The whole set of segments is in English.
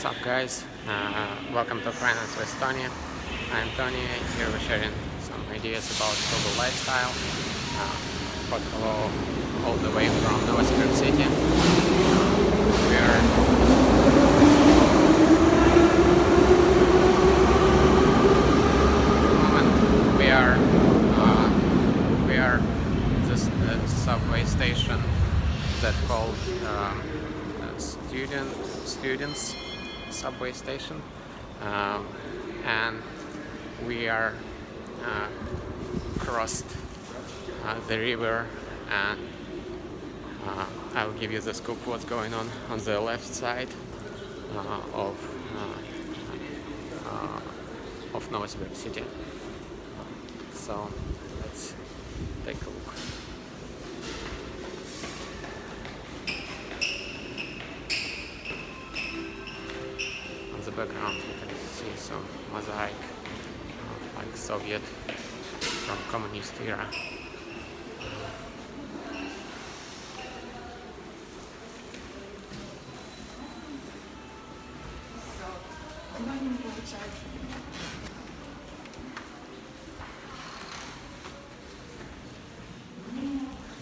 What's up, guys? Welcome to Finance with Tony. I'm Tony. Here we're sharing some ideas about frugal lifestyle. But hello, all the way from Novosibirsk City. We are this subway station that called students subway station, and we are crossed the river, and I'll give you the scoop what's going on the left side of Novosibirsk City. So let's take a look. On the background you can see some mosaic, like Soviet from communist era.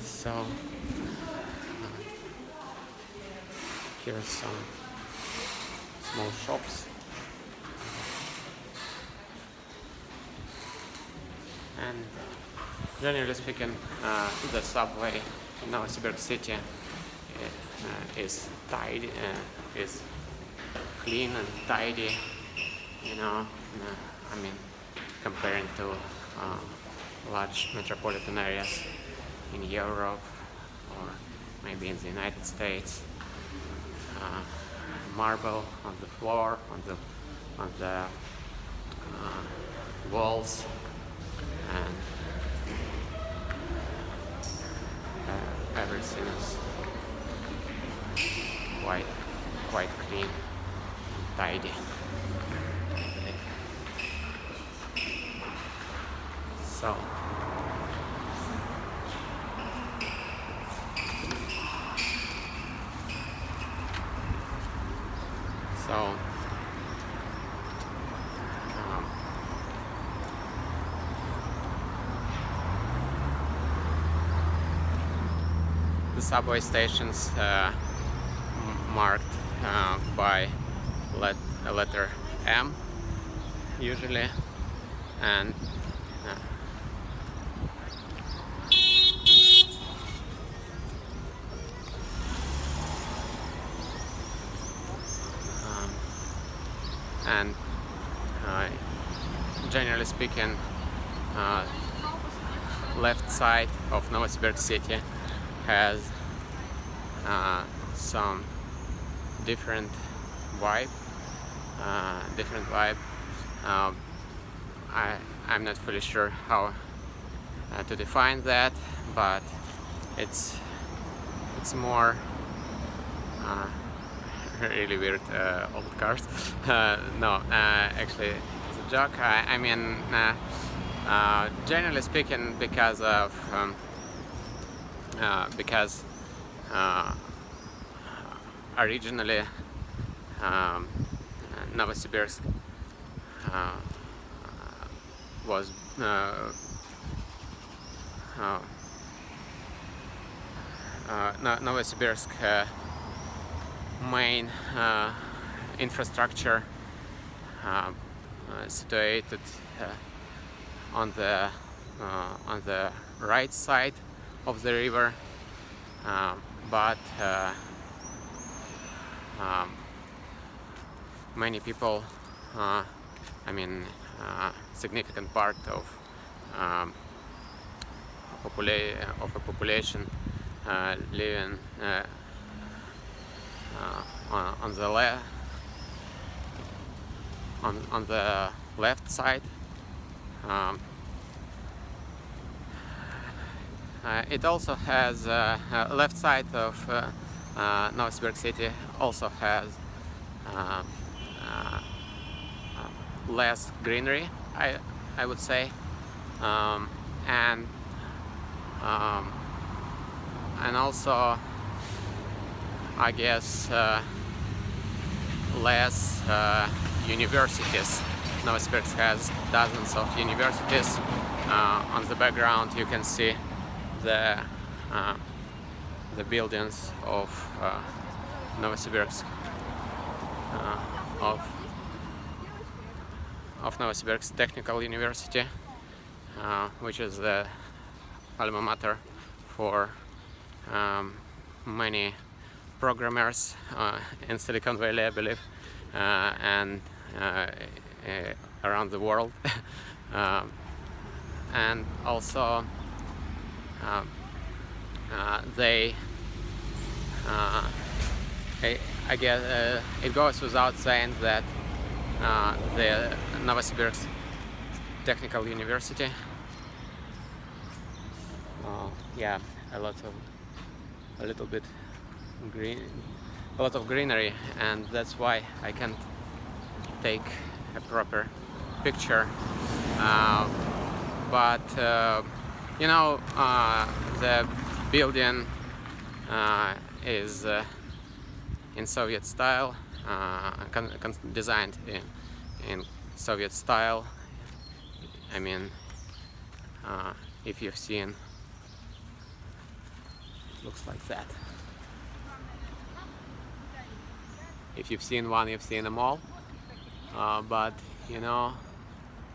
So here's some small shops, and generally speaking, the subway in Novosibirsk City is tidy, is clean and tidy. I mean, comparing to large metropolitan areas in Europe or maybe in the United States. Marble on the floor, on the walls, and everything is quite clean, tidy. So the subway stations marked by a letter M usually, and generally speaking, left side of Novosibirsk City has some different vibe. I'm not fully sure how to define that, but it's more really weird old cars. No, actually, it's a joke. I mean, generally speaking, because originally Novosibirsk was Novosibirsk main infrastructure situated on the right side of the river, but many people, significant part of a population living on the left side. It also has left side of Novosibirsk City also has less greenery, I would say, and also I guess less universities. Novosibirsk has dozens of universities. On the background you can see the buildings of Novosibirsk of Novosibirsk Technical University, which is the alma mater for many programmers in Silicon Valley, I believe, and around the world. And also they I guess it goes without saying that the Novosibirsk Technical University, yeah, a lot of greenery, and that's why I can't take a proper picture. But you know, the building is in Soviet style, designed in Soviet style. I mean, if you've seen, it looks like that. If you've seen one, you've seen them all. But you know,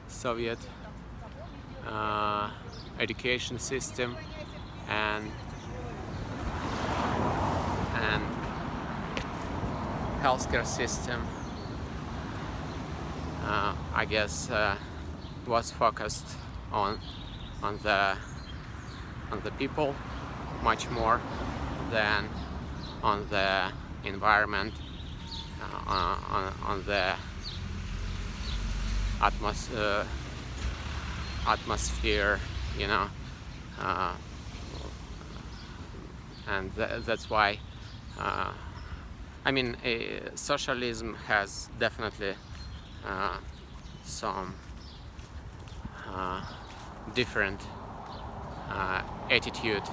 Soviet education system and healthcare system, I guess, was focused on the people much more than on the environment, on the atmosphere, you know, and that's why I mean, socialism has definitely some different attitude,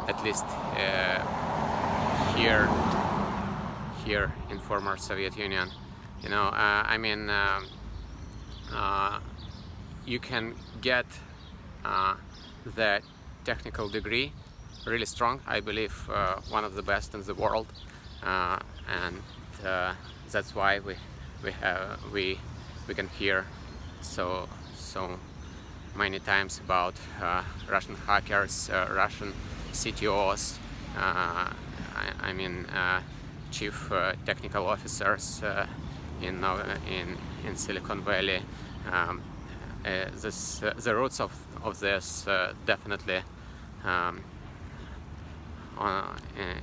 at least here in former Soviet Union. You know, I mean, you can get the technical degree really strong. I believe one of the best in the world, and that's why we can hear so many times about Russian hackers, Russian CTOs. I mean, chief technical officers in Silicon Valley. The roots of this definitely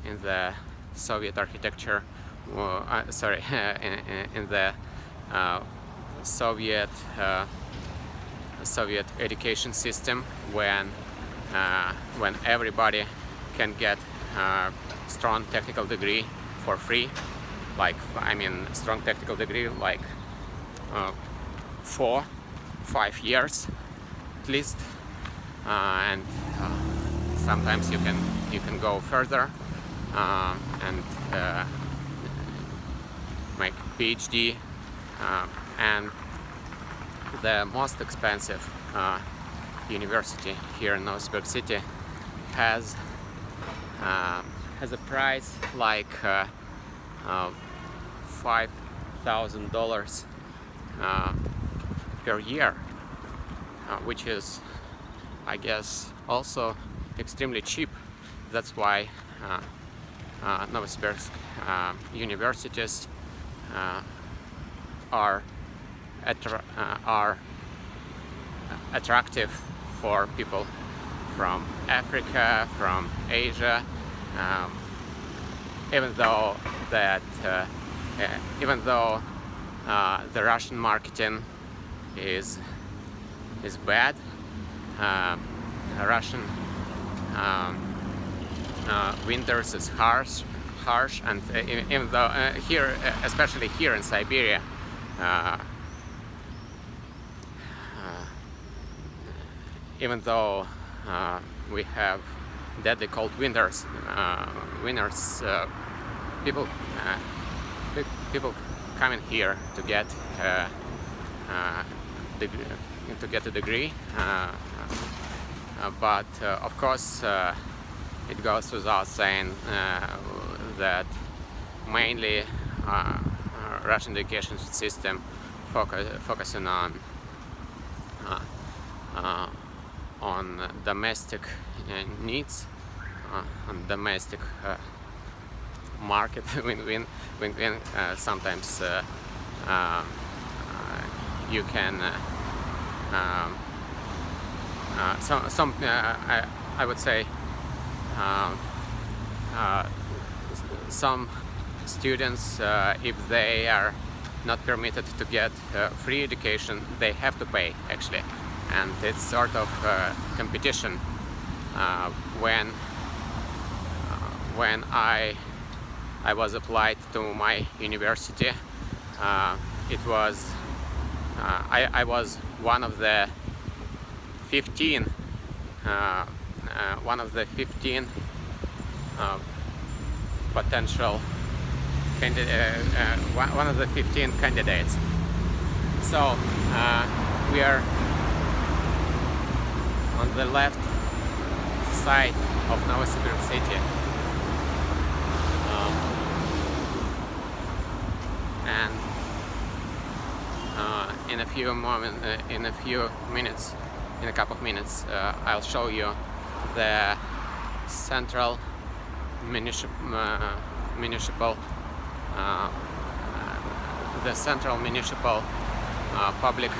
in the Soviet architecture, sorry, in the Soviet education system, when everybody can get strong technical degree for free, like, I mean, strong technical degree like 4-5 years at least, and sometimes you can go further and make PhD, and the most expensive university here in Novosibirsk city has a price like $5,000 per year, which is, I guess, also extremely cheap. That's why Novosibirsk universities are attractive for people from Africa, from Asia, even though the Russian marketing is bad. Russian winters is harsh, and even though here, especially here in Siberia, even though we have deadly cold winters, people coming here to get a degree, but of course it goes without saying that mainly Russian education system focusing on domestic needs, on domestic market win-win. Sometimes you can I would say some students, if they are not permitted to get free education, they have to pay actually, and it's sort of competition. When I was applied to my university, it was I was one of the 15 potential one of the 15 candidates. So we are on the left side of Novosibirsk city, and in a couple of minutes, I'll show you the central municipal public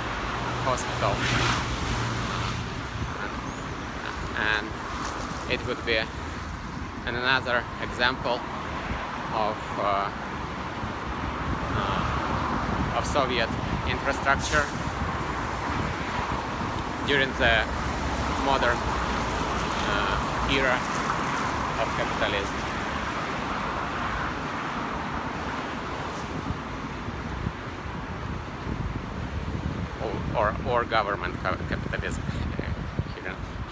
hospital, and it would be another example of Soviet infrastructure during the modern era of capitalism. Or government capitalism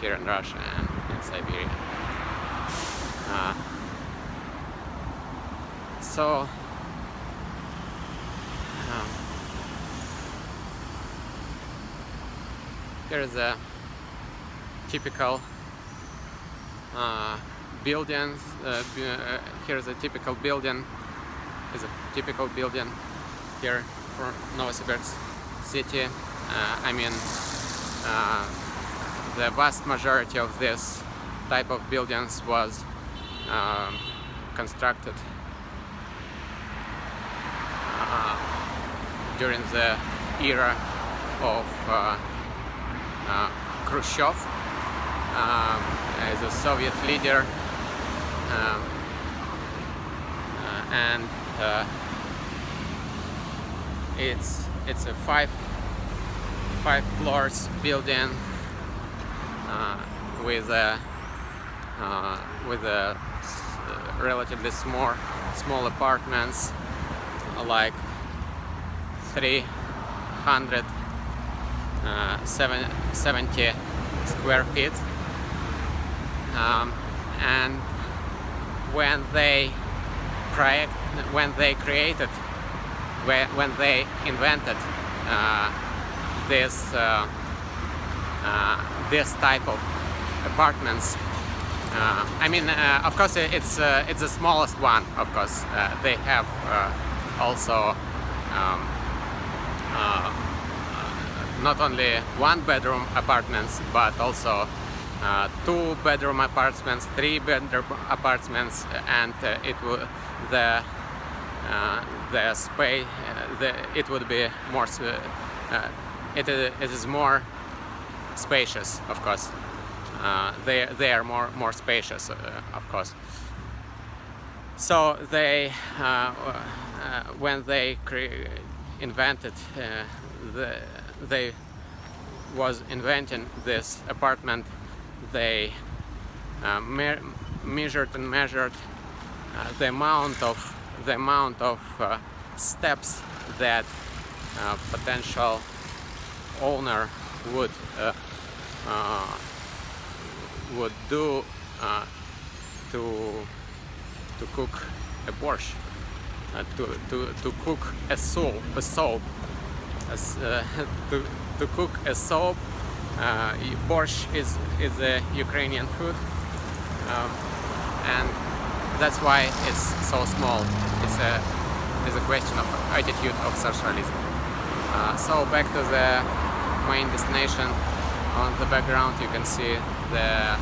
here in Russia and in Siberia. So here is a typical building. Here is a typical building. Here for Novosibirsk city. I mean, the vast majority of this type of buildings was constructed during the era of Khrushchev as a Soviet leader, and it's a five floors building with a relatively small apartments, like 370 square feet, and when they invented this type of apartments, I mean, of course, it's the smallest one. Of course, they have also not only one-bedroom apartments, but also two-bedroom apartments, three-bedroom apartments, and the space it would be more. It is more spacious, of course. They are more spacious, of course. So they when they invented they was inventing this apartment, they measured the amount of steps that potential owner would do to cook a borscht. to cook a soap. To cook a soap. Borscht is a Ukrainian food, and that's why it's so small. It's a question of attitude of socialism. So back to the main destination. On the background you can see the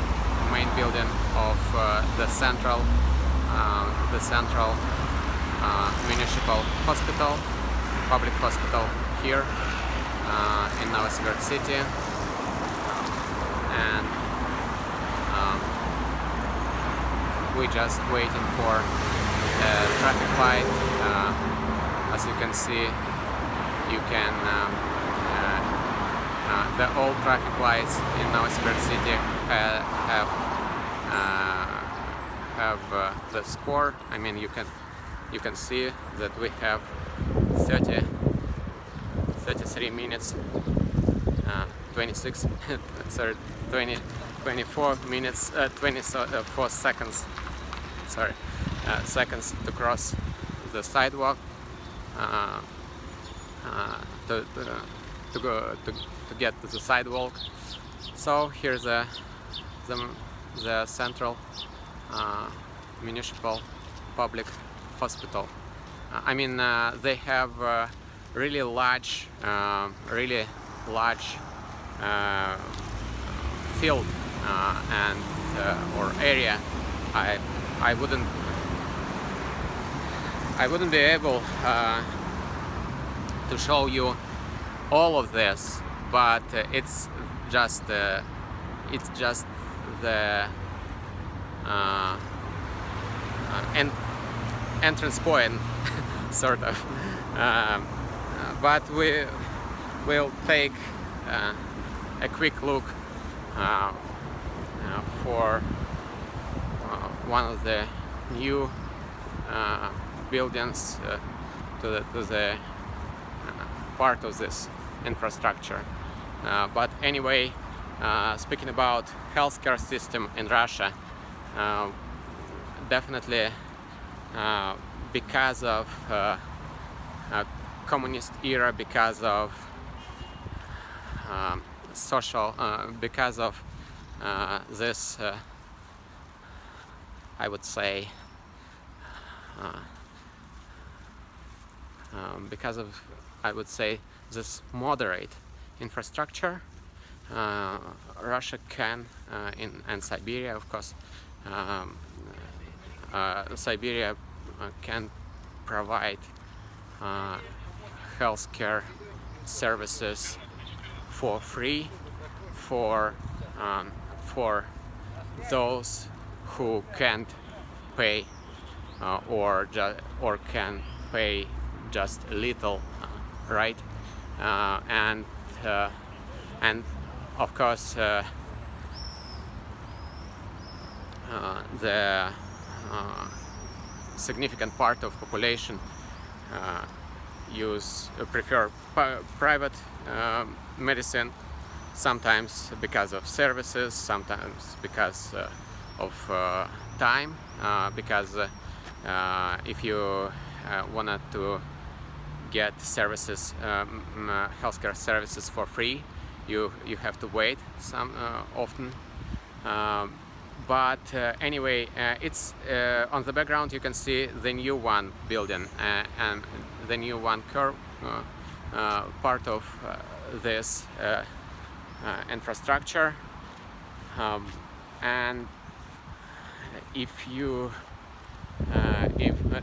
main building of the central municipal hospital, public hospital here in Novosibirsk city, and we just waiting for a traffic light. As you can see, you can the old traffic lights in Novosibirsk city have the score. I mean, you can see that we have 33 minutes 26 sorry 24 minutes 24 seconds seconds to cross the sidewalk, to get to the sidewalk. So here's the central municipal public hospital. I mean, they have really large field and or area. I wouldn't be able to show you all of this, but it's just the entrance point, sort of. But we will take a quick look for one of the new buildings to the part of this infrastructure. But anyway, speaking about healthcare system in Russia, definitely because of communist era, because of because of this, I would say, this moderate infrastructure, Russia can, and Siberia, of course, Siberia can provide healthcare services for free for those who can't pay or can pay just a little, right? And of course the significant part of population prefer private medicine, sometimes because of services, sometimes because of time, because if you wanted to get services, healthcare services for free, you have to wait often. But anyway, it's on the background you can see the new one building and the new one curve, part of this infrastructure. And if you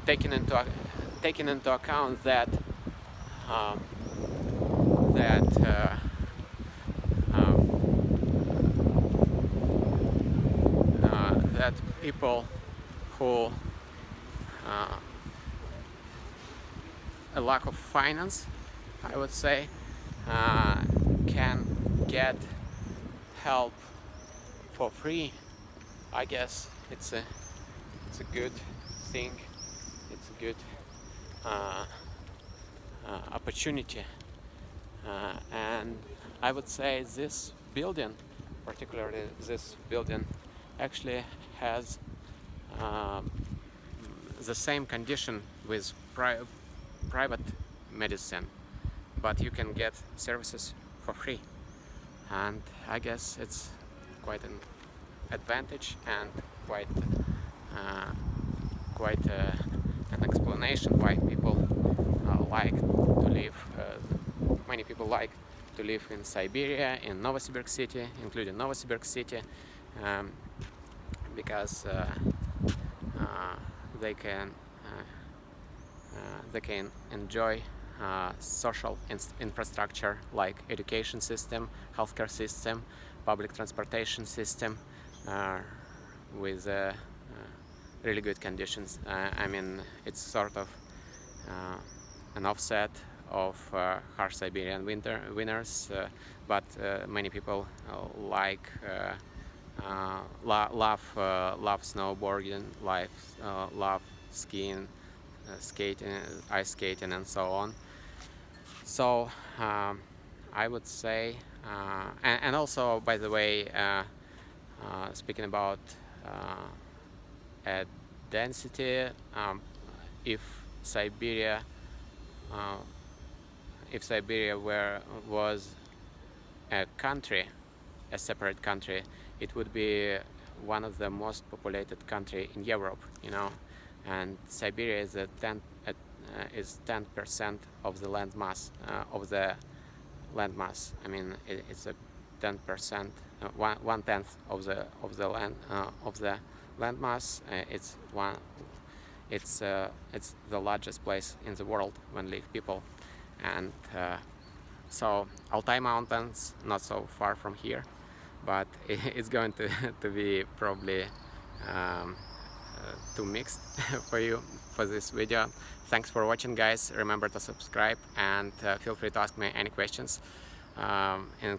taking into account that that people who a lack of finance, I would say, can get help for free, I guess it's a good thing. It's a good opportunity, and I would say this building, particularly this building, actually has the same condition with private medicine, but you can get services for free, and I guess it's quite an advantage and quite an explanation why people like to live. Many people like to live in Siberia, in Novosibirsk city, including Novosibirsk city, because they can enjoy social infrastructure like education system, healthcare system, public transportation system with really good conditions. I mean, it's sort of an offset of harsh Siberian winters, but many people like love snowboarding, love skiing, skating, ice skating, and so on. So I would say, and also, by the way, speaking about density, if Siberia was a country, a separate country, it would be one of the most populated country in Europe, you know. And Siberia is 10% of the land mass I mean, it's a 10%, 1/10 of the land mass. It's the largest place in the world when live people, and so Altai Mountains, not so far from here, but it's going to be probably too mixed for you for this video. Thanks for watching, guys. Remember to subscribe, and feel free to ask me any questions in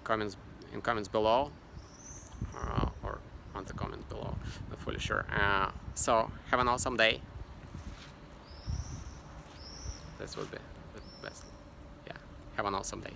comments below, or on the comment below, not fully sure. So have an awesome day. This would be the best. Yeah, have an awesome day.